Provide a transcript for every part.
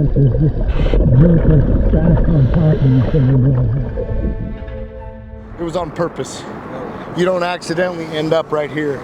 that there's just vehicles stacked on top of each other. It was on purpose. You don't accidentally end up right here.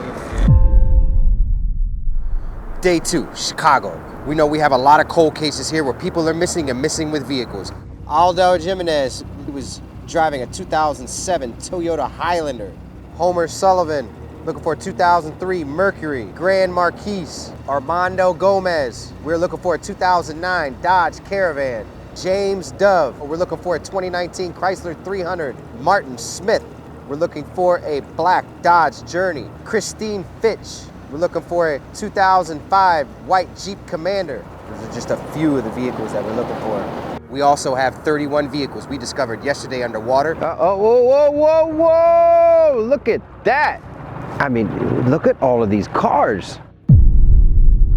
Day 2, Chicago. We know we have a lot of cold cases here where people are missing and missing with vehicles. Alo Giminez, who was driving a 2007 Toyota Highlander. Homer Sullivan, looking for a 2003 Mercury Grand Maris. Armando Gomez, we're looking for a 2009 Dodge Caravan. James Dove, we're looking for a 2019 Chrysler 300. Martin Smith, we're looking for a black Dodge Journey. Christine Fitch, we're looking for a 2005 white Jeep Commander. Those are just a few of the vehicles that we're looking for. We also have 31 vehicles we discovered yesterday underwater. Whoa! Look at that! I mean, look at all of these cars.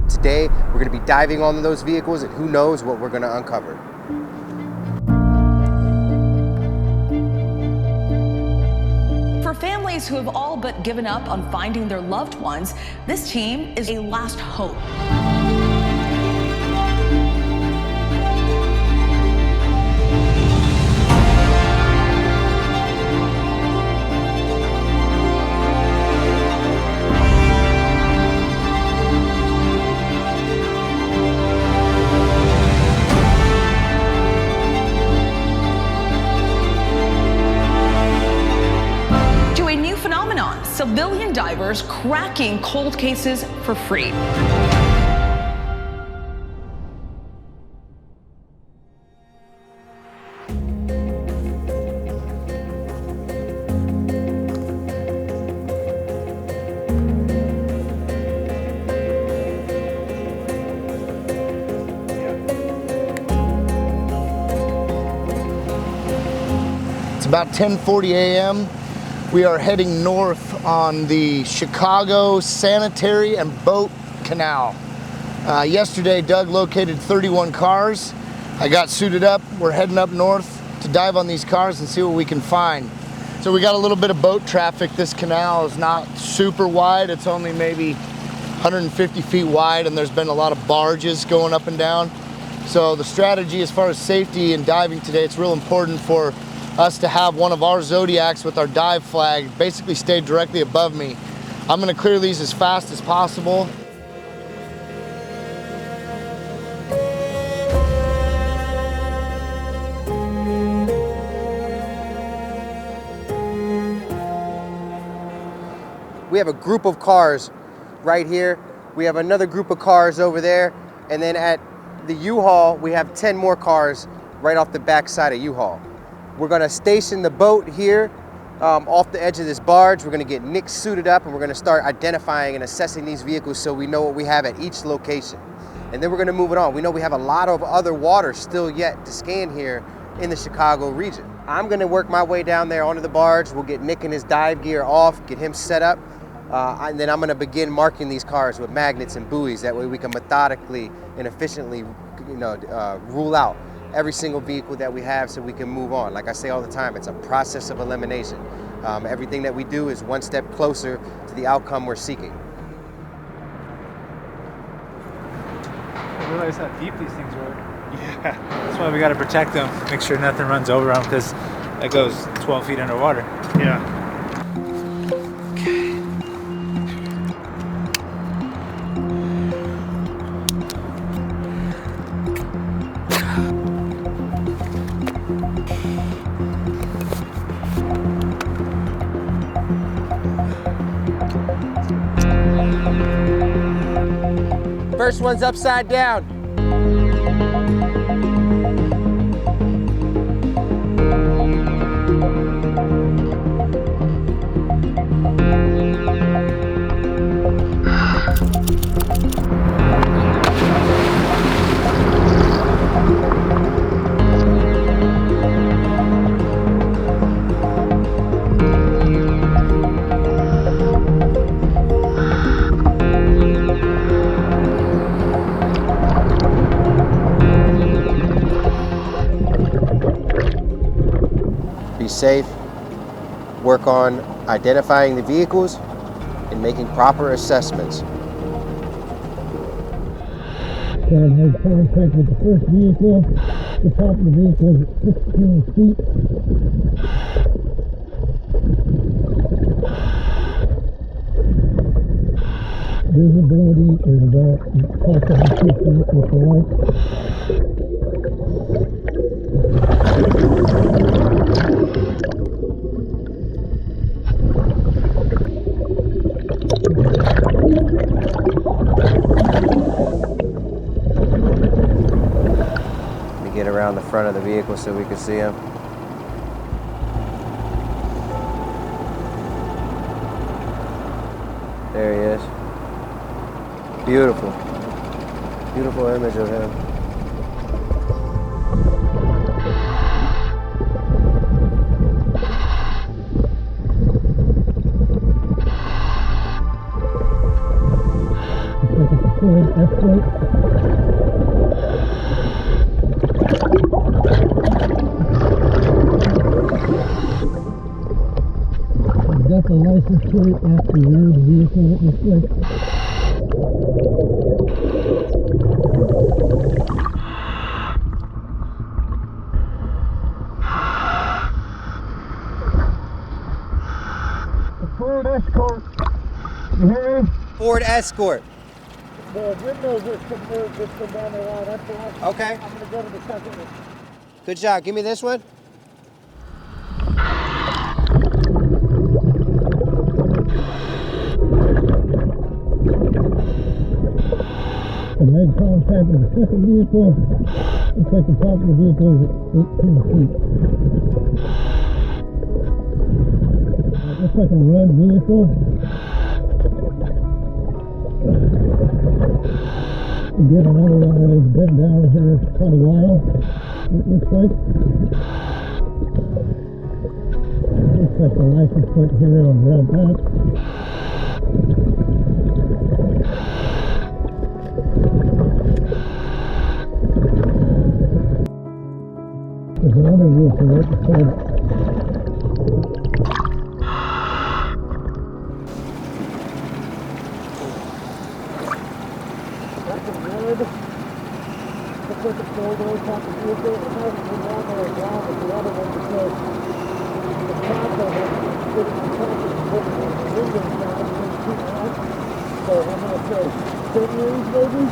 Today, we're gonna be diving on those vehicles and who knows what we're gonna uncover. For families who have all but given up on finding their loved ones, this team is a last hope. Civilian divers cracking cold cases for free. It's about 10:40 a.m. We are heading north on the Chicago Sanitary and Boat Canal. Yesterday, Doug located 31 cars. I got suited up. We're heading up north to dive on these cars and see what we can find. So we got a little bit of boat traffic. This canal is not super wide. It's only maybe 150 feet wide, and there's been a lot of barges going up and down. So the strategy as far as safety and diving today, it's real important for us to have one of our Zodiacs with our dive flag basically stay directly above me. I'm gonna clear these as fast as possible. We have a group of cars right here. We have another group of cars over there. And then at the U-Haul, we have 10 more cars right off the back side of U-Haul. We're gonna station the boat here off the edge of this barge. We're gonna get Nick suited up and we're gonna start identifying and assessing these vehicles so we know what we have at each location. And then we're gonna move it on. We know we have a lot of other water still yet to scan here in the Chicago region. I'm gonna work my way down there onto the barge. We'll get Nick and his dive gear off, get him set up. And then I'm gonna begin marking these cars with magnets and buoys. That way we can methodically and efficiently rule out every single vehicle that we have so we can move on. Like I say all the time, it's a process of elimination. Everything that we do is one step closer to the outcome we're seeking. I realize how deep these things were. Yeah. That's why we got to protect them, make sure nothing runs over them, because that goes 12 feet underwater. Yeah. First one's upside down. Be safe, work on identifying the vehicles and making proper assessments. So I made contact with the first vehicle. The top of the vehicle is at 16 feet. Visibility is about approximately 2 feet with the light. Let me get around the front of the vehicle so we can see him. There he is. Beautiful. Beautiful image of him. Got the license plate off the rear of the vehicle, it looks like. The Ford Escort. You hear me? Ford Escort. The windows are submerged just from down the line. That's the one. Okay. I'm going to go to the second one. Good job. Give me this one. I made contact with the second vehicle. Looks like the top of the vehicle is at 18 feet. It looks like a red vehicle. Get another one that has been down here quite a while, it looks like. Looks like the license plate here on red back. There's another vehicle right beside it. That's a red. Looks like a four-door type of vehicle. It hasn't been on there as long as the other one because the top of it is sitting on top of the window now. It's too hot. So I'm going to say 10 years maybe.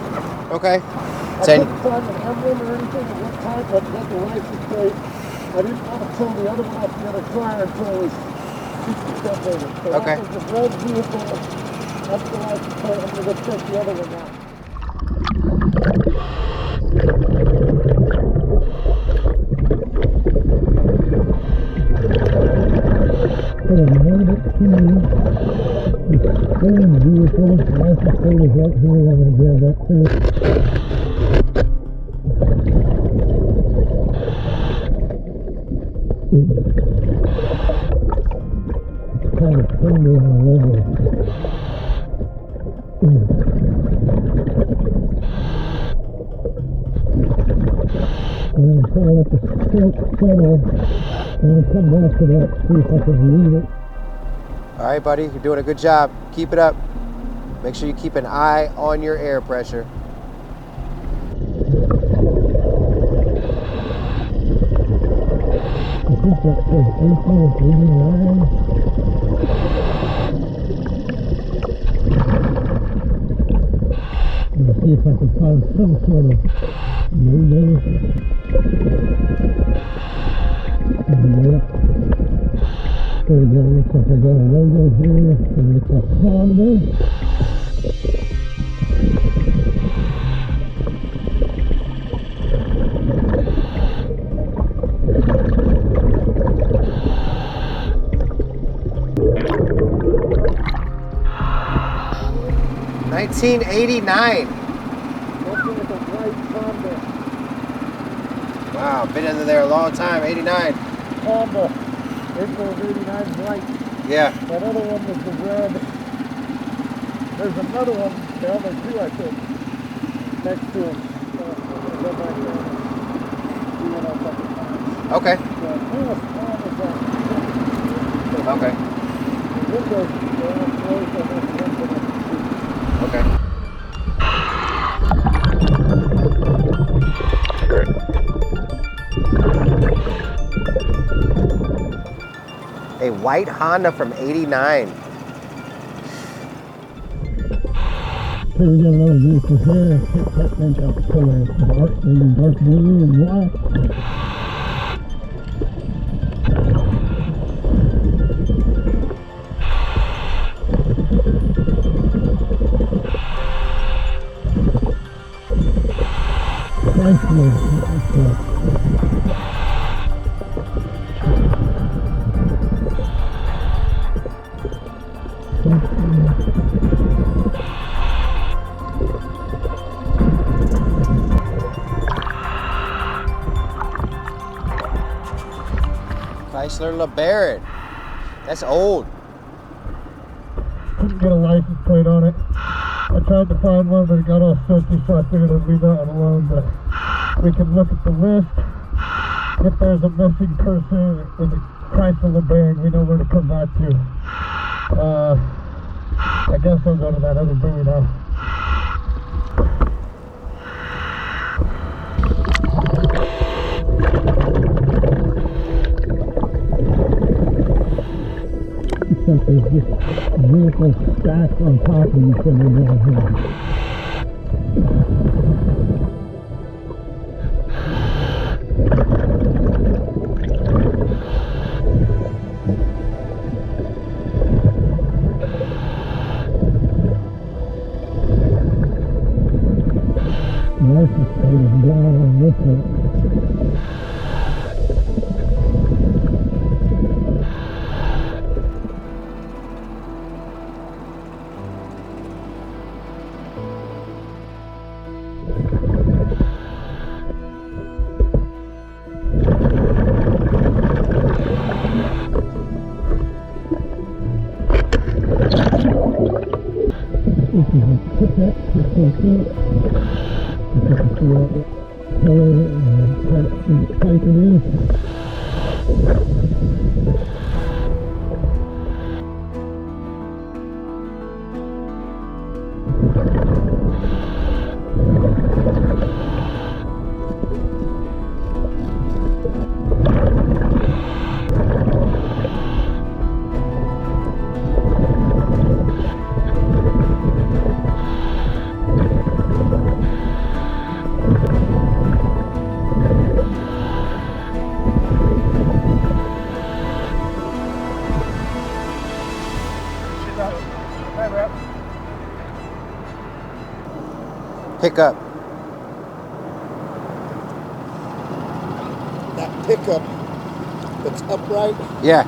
Okay. I couldn't find an emblem or anything at one time, but got the license plate. I didn't want to pull the other one off the other tire until it was 60% over. So Okay. that was the red vehicle. That's the license plate. I'm going to go check the other one out. So I made it to the same vehicle. The license plate is right here. I'm going to grab that too. Kind of tender on the logo. I'm going to try to let the silk settle. I'm going to come back to that, see if I can read it. All right, buddy. You're doing a good job. Keep it up. Make sure you keep an eye on your air pressure. I think that says April 89. Let's see if I can find some sort of logo. Yep. There we go. Looks like I got a logo here. It looks like Honda. $1989. Wow, been in there a long time. 89. Honda. April of 89 bright. Yeah. That other one was the red. There's another one, well, there's two I think, next to him. I'm going to go back there and see what else I can find. Okay. Okay. The windows are all closed, I have one that I can see. Okay. white Honda from '89. Here we got another vehicle here. That thing got the color dark blue and black. Nice one. Chrysler LeBaron. That's old. Couldn't get a license plate on it. I tried to find one, but it got all filthy, so I figured I'd leave that one alone. But we can look at the list. If there's a missing person in the Chrysler LeBaron, we know where to come back to. I guess I'll go to that other buoy now. Except there's just vehicles stacked on top of each other down here. License plate is down on this one. This is a pickup, type it in. Pickup. That pickup that's upright Yeah.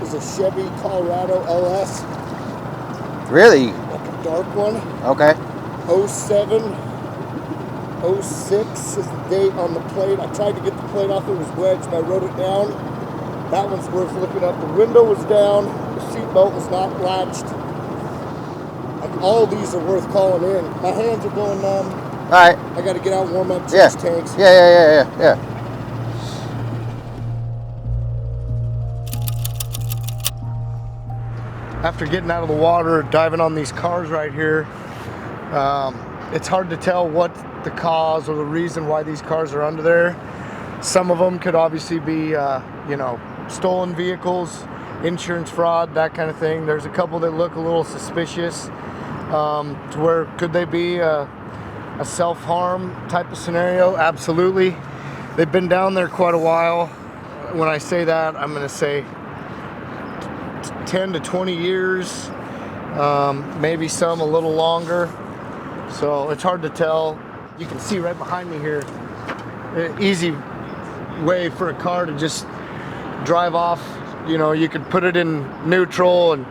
is a Chevy Colorado LS, Really? like a dark one. Okay. 07, 06 is the date on the plate. I tried to get the plate off, it was wedged, and I wrote it down. That one's worth looking up. The window was down, the seatbelt was not latched. Like, all these are worth calling in. My hands are going numb. All right. I got to get out and warm up Yeah. these tanks. Yeah. After getting out of the water, diving on these cars right here, it's hard to tell what the cause or the reason why these cars are under there. Some of them could obviously be, stolen vehicles, insurance fraud, that kind of thing. There's a couple that look a little suspicious. To where could they be a self-harm type of scenario? Absolutely. They've been down there quite a while. When I say that, I'm going to say 10 to 20 years, maybe some a little longer. So it's hard to tell. You can see right behind me here, an easy way for a car to just drive off. You could put it in neutral and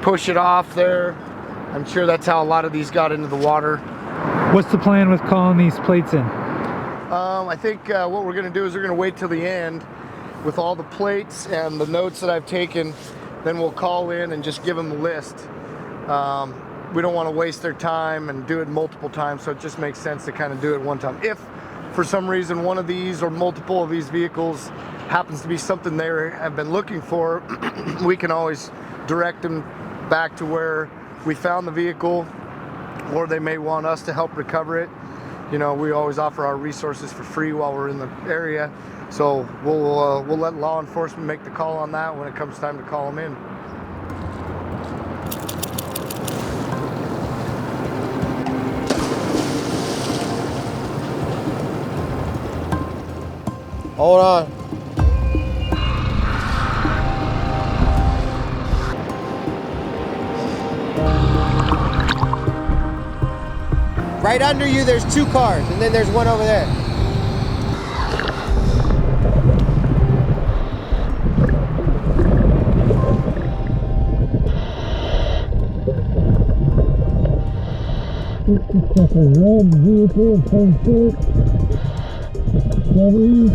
push it off there. I'm sure that's how a lot of these got into the water. What's the plan with calling these plates in? I think what we're gonna do is we're gonna wait till the end with all the plates and the notes that I've taken. Then we'll call in and just give them the list. We don't want to waste their time and do it multiple times, so it just makes sense to kind of do it one time. If for some reason one of these or multiple of these vehicles happens to be something they have been looking for, we can always direct them back to where we found the vehicle, or they may want us to help recover it. You know, we always offer our resources for free while we're in the area. So we'll let law enforcement make the call on that when it comes time to call them in. Hold on. Right under you, there's 2 cars, and then there's one over there. It's just a red vehicle, same shape. Chevy.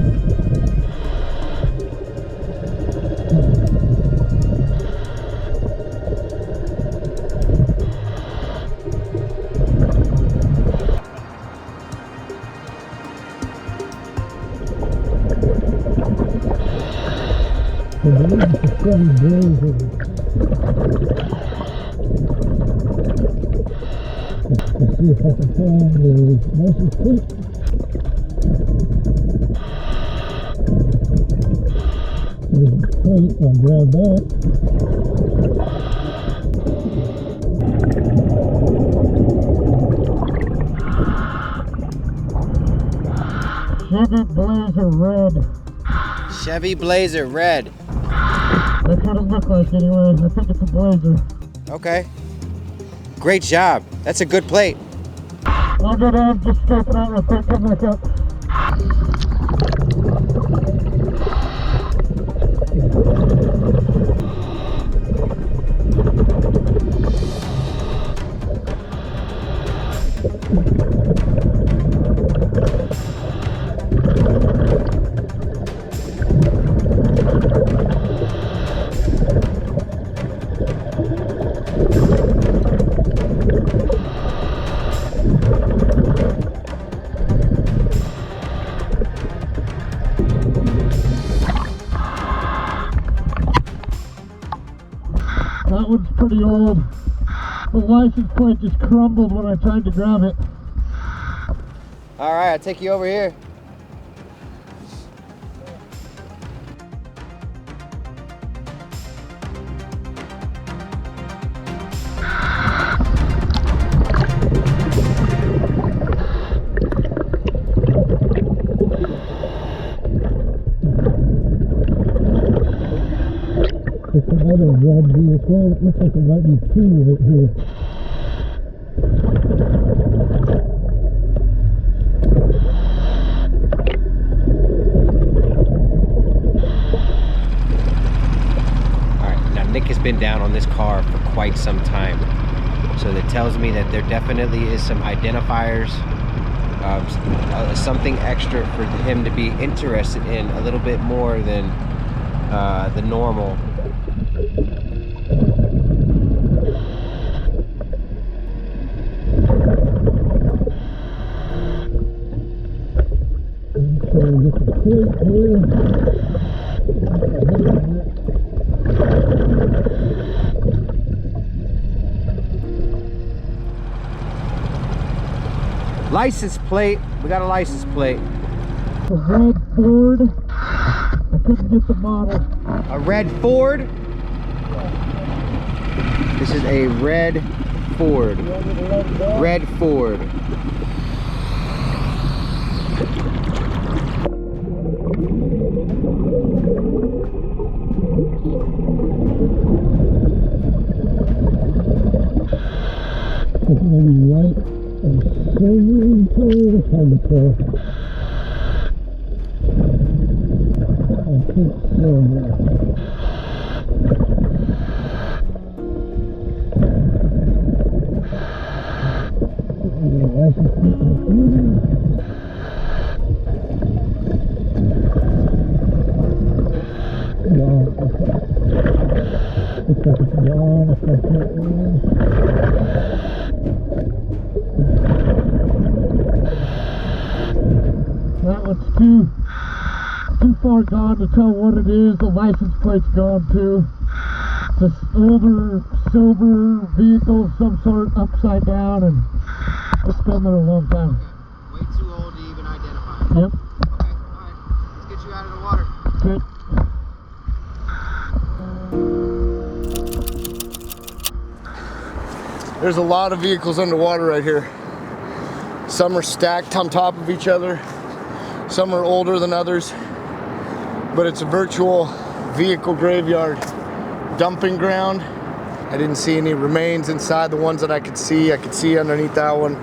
Chevy Blazer. Let's see if I can find the license plate. There's a plate, I'll grab that. Chevy Blazer red. Chevy Blazer red. That's what it looked like anyway. I think it's a Blazer. Okay. Great job. That's a good plate. I'll go down, just scope it out real quick, come back up. That one's pretty old. The license plate just crumbled when I tried to grab it. All right, I'll take you over here. It's another red vehicle. It looks like there might be 2 right here. All right, now Nick has been down on this car for quite some time. So that tells me that there definitely is some identifiers, something extra for him to be interested in a little bit more than the normal. License plate. We got a license plate. A red Ford. I couldn't get the model. A red Ford. This is a red Ford. Red Ford. It's maybe white and silver color. It's hard to tell. I think silver. License plate. Looks like it's wrong, if I can't read. That one's too far gone to tell what it is. The license plate's gone too. It's an older silver vehicle of some sort, upside down, and it's been there a long time. Way too old to even identify. Yep. Okay, alright. Let's get you out of the water. Good. There's a lot of vehicles underwater right here. Some are stacked on top of each other. Some are older than others. But it's a virtual vehicle graveyard dumping ground. I didn't see any remains inside the ones that I could see underneath that one.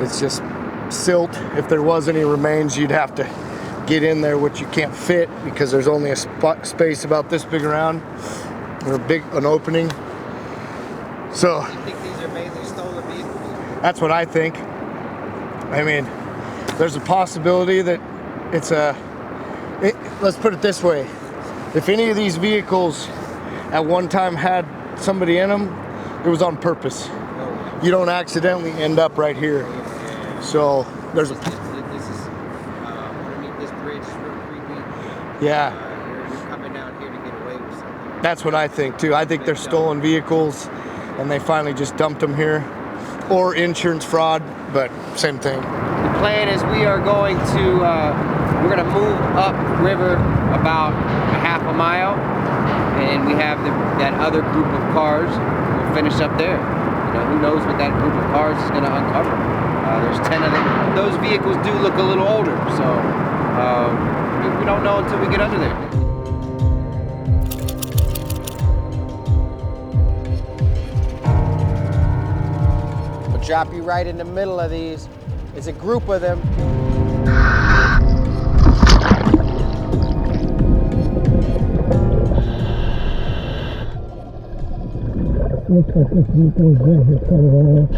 It's just silt. If there was any remains, you'd have to get in there, which you can't fit because there's only a space about this big around, or an opening. So You think these are mainly stolen vehicles? that's what I think. I mean, there's a possibility that let's put it this way. If any of these vehicles at one time had somebody in them, it was on purpose. You don't accidentally end up right here. So there's a... This is, this bridge is real creepy. Yeah. You're coming down here to get away with something. That's what I think too. I think they're stolen vehicles and they finally just dumped them here. Or insurance fraud, but same thing. The plan is we are going to, we're going to move up river about a half a mile, and we have that other group of cars. We'll finish up there. You know, who knows what that group of cars is going to uncover. There's 10 of them. Those vehicles do look a little older, so we don't know until we get under there. We'll drop you right in the middle of these. It's a group of them. Looks like this vehicle is going to cut it all.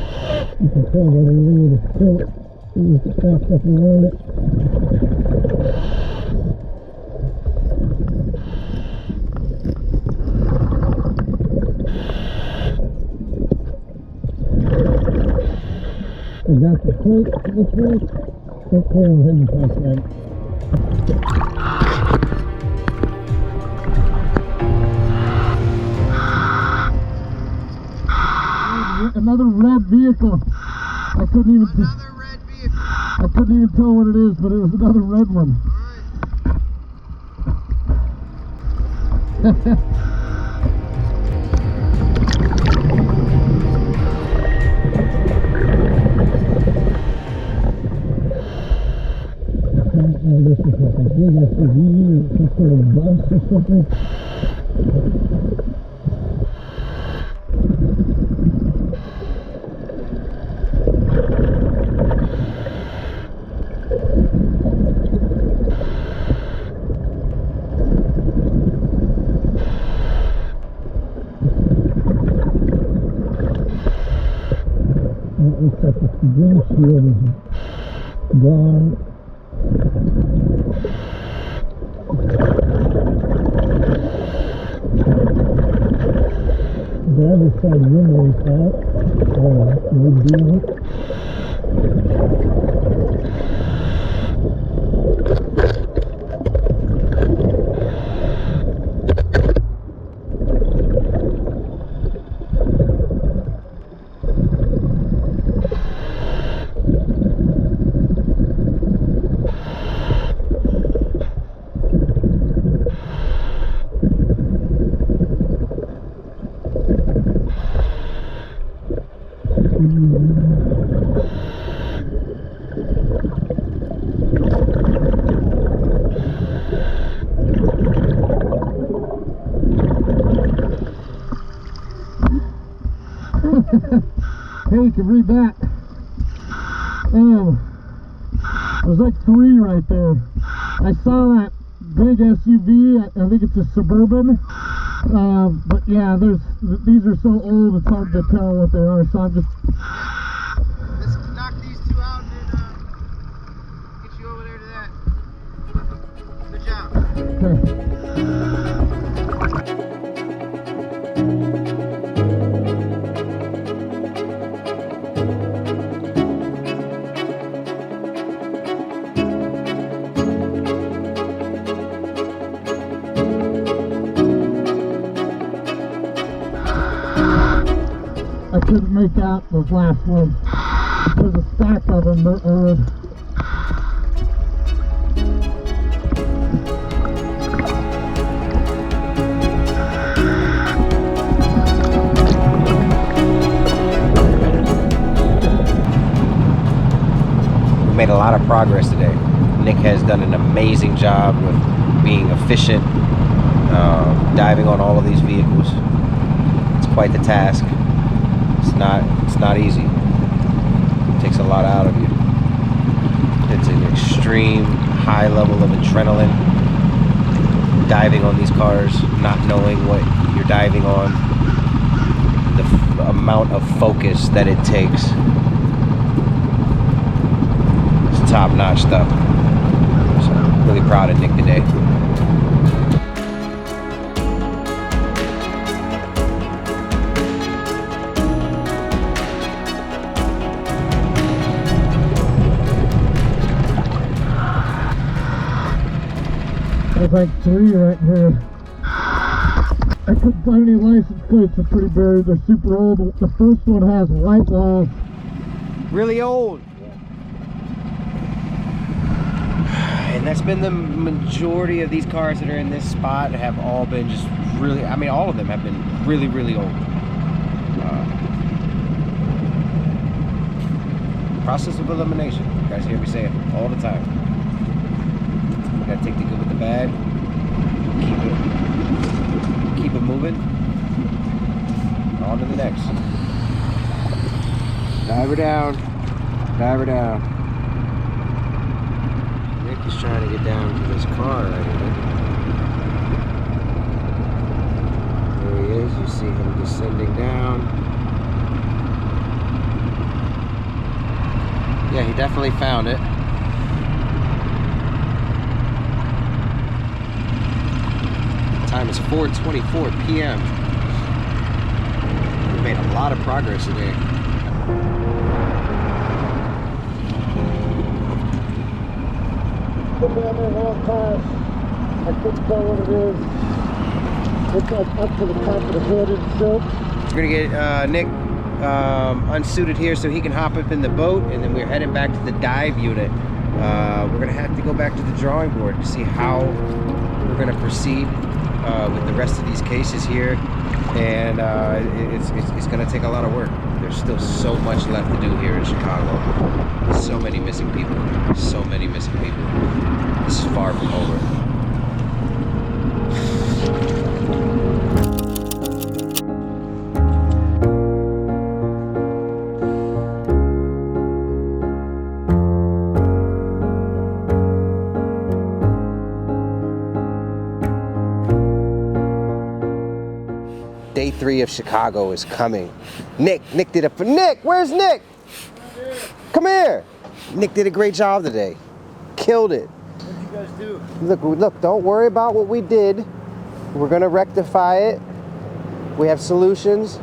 You can tell by the way the silt is stacked up around it. We got the plate this way. Okay, I'm heading past that. Another red vehicle. I couldn't even tell what it is, but it was another red one. This is like a big SUV or some sort of bus or something. It looks like the windshield is gone. The other side window is out. We're doing it. Hey, you can read that. There's like 3 right there. I saw that big SUV. I think it's a Suburban. But yeah, these are so old it's hard to tell what they are. So I'm just. Let's knock these 2 out and get you over there to that. Good job. Okay. I couldn't make out the last one. There's a stack of them. They're old. made a lot of progress today. Nick has done an amazing job with being efficient, diving on all of these vehicles. It's quite the task. It's not easy. It takes a lot out of you. It's an extreme high level of adrenaline. Diving on these cars, not knowing what you're diving on, the amount of focus that it takes. It's top-notch stuff. So I'm really proud of Nick today. There's like 3 right here. I couldn't find any license plates. They're pretty buried. They're super old. The first one has white walls. Really old. And that's been the majority of these cars that are in this spot have all been just really, I mean, all of them have been really, really old. Process of elimination. You guys hear me say it all the time. You gotta take the good with the bad. Keep it moving. On to the next. Dive her down. Dive her down. Nick is trying to get down to this car right here. There he is. You see him descending down. Yeah, he definitely found it. Time is 4:24 p.m. We made a lot of progress today. Put down there long pass. I couldn't tell what it is. It's like up to the top of the hood and silk. We're gonna get Nick unsuited here so he can hop up in the boat, and then we're heading back to the dive unit. We're gonna have to go back to the drawing board to see how we're gonna proceed with the rest of these cases here, and it's gonna take a lot of work. There's still so much left to do here in Chicago. So many missing people. So many missing people. This is far from over. Day 3 of Chicago is coming. Nick did it for Nick. Where's Nick? Come here. Nick did a great job today. Killed it. What did you guys do? Look, don't worry about what we did. We're gonna rectify it. We have solutions.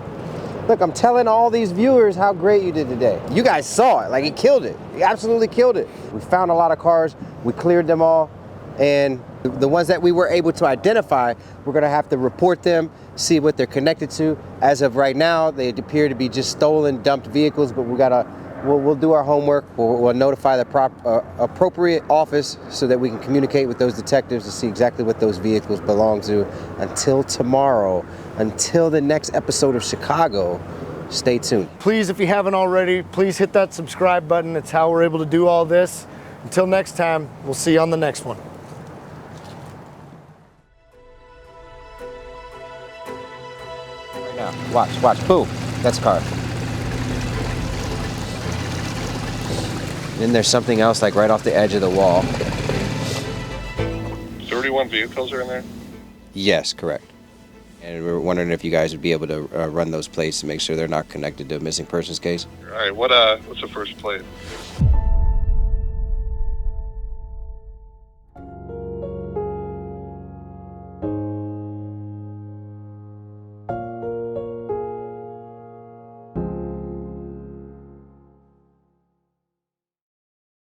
Look, I'm telling all these viewers how great you did today. You guys saw it, like he killed it. He absolutely killed it. We found a lot of cars, we cleared them all, and the ones that we were able to identify, we're gonna have to report them, see what they're connected to. As of right now, they appear to be just stolen, dumped vehicles, but we'll do our homework. We'll notify the appropriate office so that we can communicate with those detectives to see exactly what those vehicles belong to. Until tomorrow, until the next episode of Chicago, stay tuned. Please, if you haven't already, please hit that subscribe button. It's how we're able to do all this. Until next time, we'll see you on the next one. Right now, watch, boom, that's a car. Then there's something else like right off the edge of the wall. 31 vehicles are in there? Yes, correct. And we were wondering if you guys would be able to run those plates to make sure they're not connected to a missing persons case. All right, what's the first plate?